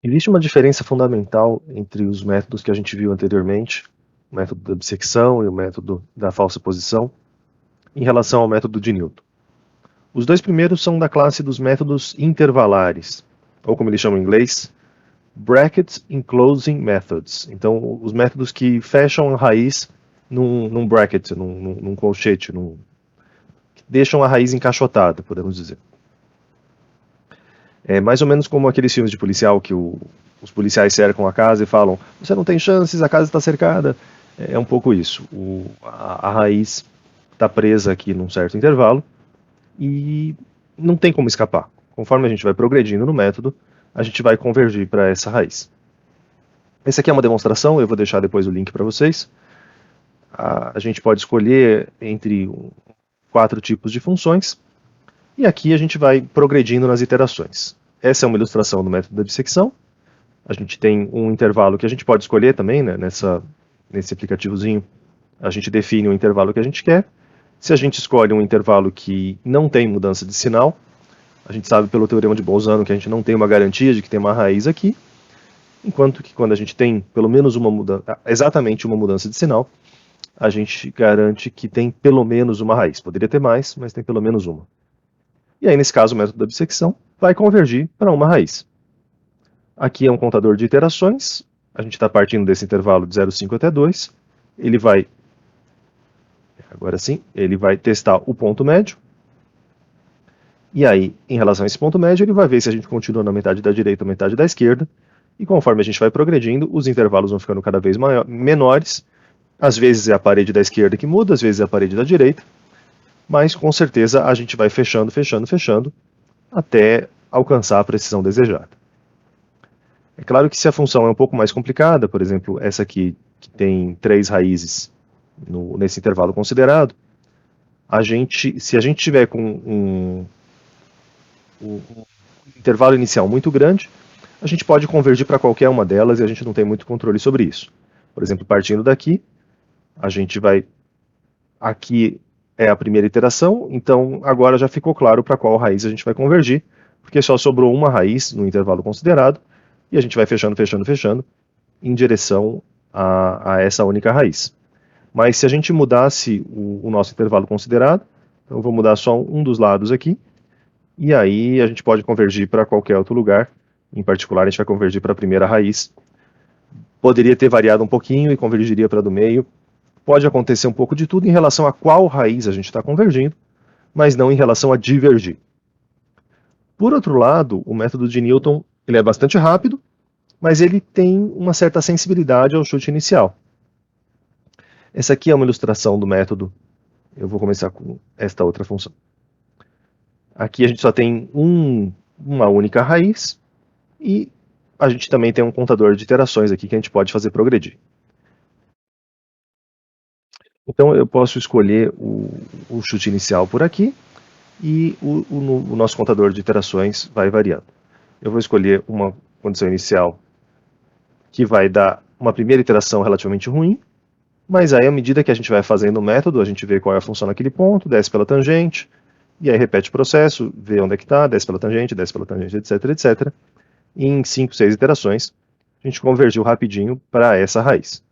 Existe uma diferença fundamental entre os métodos que a gente viu anteriormente, o método da bissecção e o método da falsa posição, em relação ao método de Newton. Os dois primeiros são da classe dos métodos intervalares, ou como eles chamam em inglês, Bracket Enclosing Methods. Então, os métodos que fecham a raiz num bracket, num colchete, que deixam a raiz encaixotada, podemos dizer. É mais ou menos como aqueles filmes de policial que os policiais cercam a casa e falam: você não tem chances, a casa está cercada. É um pouco isso. A raiz está presa aqui num certo intervalo e não tem como escapar. Conforme a gente vai progredindo no método, a gente vai convergir para essa raiz. Essa aqui é uma demonstração, eu vou deixar depois o link para vocês. A gente pode escolher entre 4 tipos de funções, e aqui a gente vai progredindo nas iterações. Essa é uma ilustração do método da dissecção. A gente tem um intervalo que a gente pode escolher também, né, nesse aplicativozinho. A gente define o intervalo que a gente quer. Se a gente escolhe um intervalo que não tem mudança de sinal, a gente sabe pelo teorema de Bolzano que a gente não tem uma garantia de que tem uma raiz aqui, enquanto que quando a gente tem pelo menos exatamente uma mudança de sinal, a gente garante que tem pelo menos uma raiz. Poderia ter mais, mas tem pelo menos uma. E aí, nesse caso, o método da bissecção vai convergir para uma raiz. Aqui é um contador de iterações. A gente está partindo desse intervalo de 0,5 até 2. Ele vai, agora sim, ele vai testar o ponto médio. E aí, em relação a esse ponto médio, ele vai ver se a gente continua na metade da direita ou metade da esquerda. E conforme a gente vai progredindo, os intervalos vão ficando cada vez menores. Às vezes é a parede da esquerda que muda, às vezes é a parede da direita. Mas com certeza a gente vai fechando, fechando, fechando, até alcançar a precisão desejada. É claro que se a função é um pouco mais complicada, por exemplo, essa aqui, que tem 3 raízes nesse intervalo considerado, se a gente tiver com um intervalo inicial muito grande, a gente pode convergir para qualquer uma delas e a gente não tem muito controle sobre isso. Por exemplo, partindo daqui, a gente vai... Aqui é a primeira iteração, então agora já ficou claro para qual raiz a gente vai convergir, porque só sobrou uma raiz no intervalo considerado, e a gente vai fechando, fechando, fechando, em direção a essa única raiz. Mas se a gente mudasse o nosso intervalo considerado, então eu vou mudar só um dos lados aqui, e aí a gente pode convergir para qualquer outro lugar. Em particular, a gente vai convergir para a primeira raiz. Poderia ter variado um pouquinho e convergiria para a do meio. Pode acontecer um pouco de tudo em relação a qual raiz a gente está convergindo, mas não em relação a divergir. Por outro lado, o método de Newton ele é bastante rápido, mas ele tem uma certa sensibilidade ao chute inicial. Essa aqui é uma ilustração do método. Eu vou começar com esta outra função. Aqui a gente só tem uma única raiz e a gente também tem um contador de iterações aqui que a gente pode fazer progredir. Então eu posso escolher o chute inicial por aqui e o nosso contador de iterações vai variando. Eu vou escolher uma condição inicial que vai dar uma primeira iteração relativamente ruim, mas aí à medida que a gente vai fazendo o método, a gente vê qual é a função naquele ponto, desce pela tangente, e aí repete o processo, vê onde é que está, desce pela tangente, etc, etc. E em 5, 6 iterações, a gente convergiu rapidinho para essa raiz.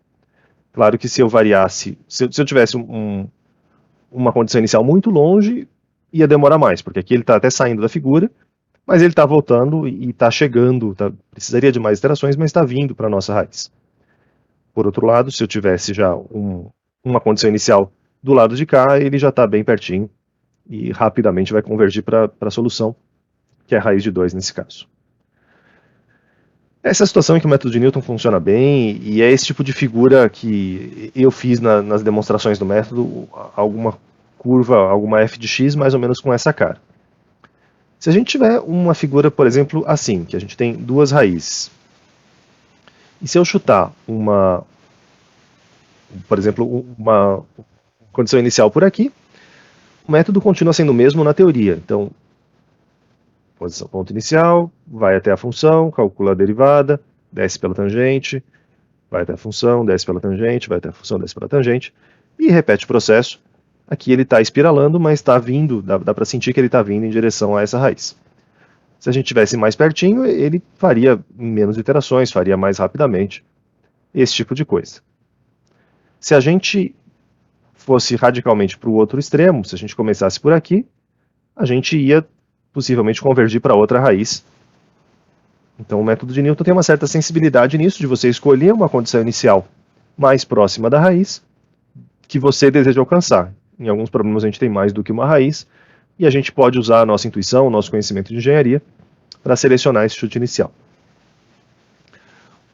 Claro que se eu variasse, se eu tivesse uma condição inicial muito longe, ia demorar mais, porque aqui ele está até saindo da figura, mas ele está voltando e está chegando, precisaria de mais iterações, mas está vindo para a nossa raiz. Por outro lado, se eu tivesse já uma condição inicial do lado de cá, ele já está bem pertinho e rapidamente vai convergir para a solução, que é a raiz de 2 nesse caso. Essa é a situação em que o método de Newton funciona bem, e é esse tipo de figura que eu fiz nas demonstrações do método, alguma curva, alguma f de x mais ou menos com essa cara. Se a gente tiver uma figura, por exemplo, assim, que a gente tem 2 raízes, e se eu chutar por exemplo, uma condição inicial por aqui, o método continua sendo o mesmo na teoria. Então, posição ponto inicial, vai até a função, calcula a derivada, desce pela tangente, vai até a função, desce pela tangente, vai até a função, desce pela tangente, e repete o processo. Aqui ele está espiralando, mas está vindo, dá para sentir que ele está vindo em direção a essa raiz. Se a gente tivesse mais pertinho, ele faria menos iterações, faria mais rapidamente, esse tipo de coisa. Se a gente fosse radicalmente para o outro extremo, se a gente começasse por aqui, a gente ia possivelmente convergir para outra raiz. Então o método de Newton tem uma certa sensibilidade nisso, de você escolher uma condição inicial mais próxima da raiz que você deseja alcançar. Em alguns problemas a gente tem mais do que uma raiz, e a gente pode usar a nossa intuição, o nosso conhecimento de engenharia, para selecionar esse chute inicial.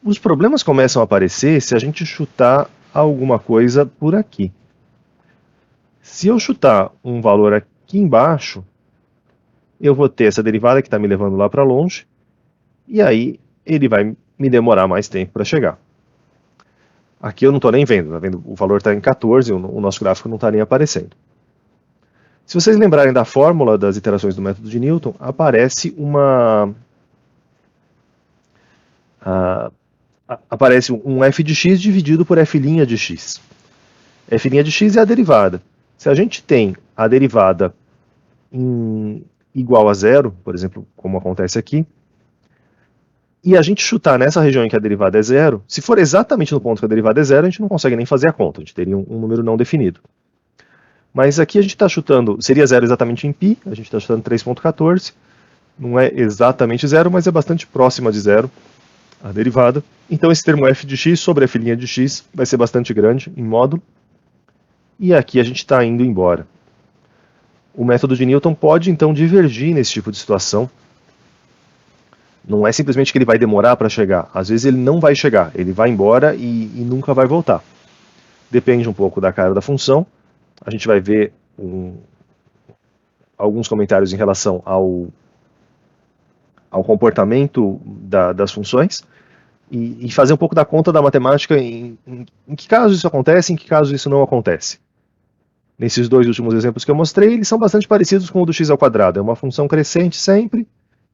Os problemas começam a aparecer se a gente chutar alguma coisa por aqui. Se eu chutar um valor aqui embaixo, eu vou ter essa derivada que está me levando lá para longe, e aí ele vai me demorar mais tempo para chegar. Aqui eu não estou nem vendo, tá vendo? O valor está em 14, o nosso gráfico não está nem aparecendo. Se vocês lembrarem da fórmula das iterações do método de Newton, aparece aparece um f de x dividido por f' de x. F' de x é a derivada. Se a gente tem a derivada igual a zero, por exemplo, como acontece aqui, e a gente chutar nessa região em que a derivada é zero, se for exatamente no ponto que a derivada é zero, a gente não consegue nem fazer a conta, a gente teria um número não definido. Mas aqui a gente está chutando, seria zero exatamente em π, a gente está chutando 3.14, não é exatamente zero, mas é bastante próxima de zero a derivada. Então esse termo f de x sobre f' de x vai ser bastante grande em módulo, e aqui a gente está indo embora. O método de Newton pode então divergir nesse tipo de situação. Não é simplesmente que ele vai demorar para chegar, às vezes ele não vai chegar, ele vai embora e nunca vai voltar. Depende um pouco da cara da função. A gente vai ver alguns comentários em relação ao comportamento das funções e fazer um pouco da conta da matemática em que caso isso acontece, em que caso isso não acontece. Nesses dois últimos exemplos que eu mostrei, eles são bastante parecidos com o do x ao quadrado. É uma função crescente sempre,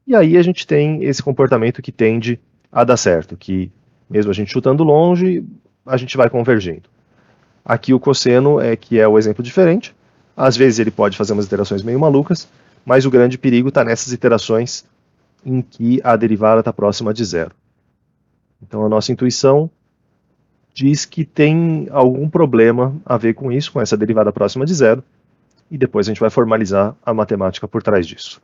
e aí a gente tem esse comportamento que tende a dar certo, que mesmo a gente chutando longe, a gente vai convergindo. Aqui o cosseno que é o exemplo diferente. Às vezes ele pode fazer umas iterações meio malucas, mas o grande perigo está nessas iterações em que a derivada está próxima de zero. Então a nossa intuição diz que tem algum problema a ver com isso, com essa derivada próxima de zero, e depois a gente vai formalizar a matemática por trás disso.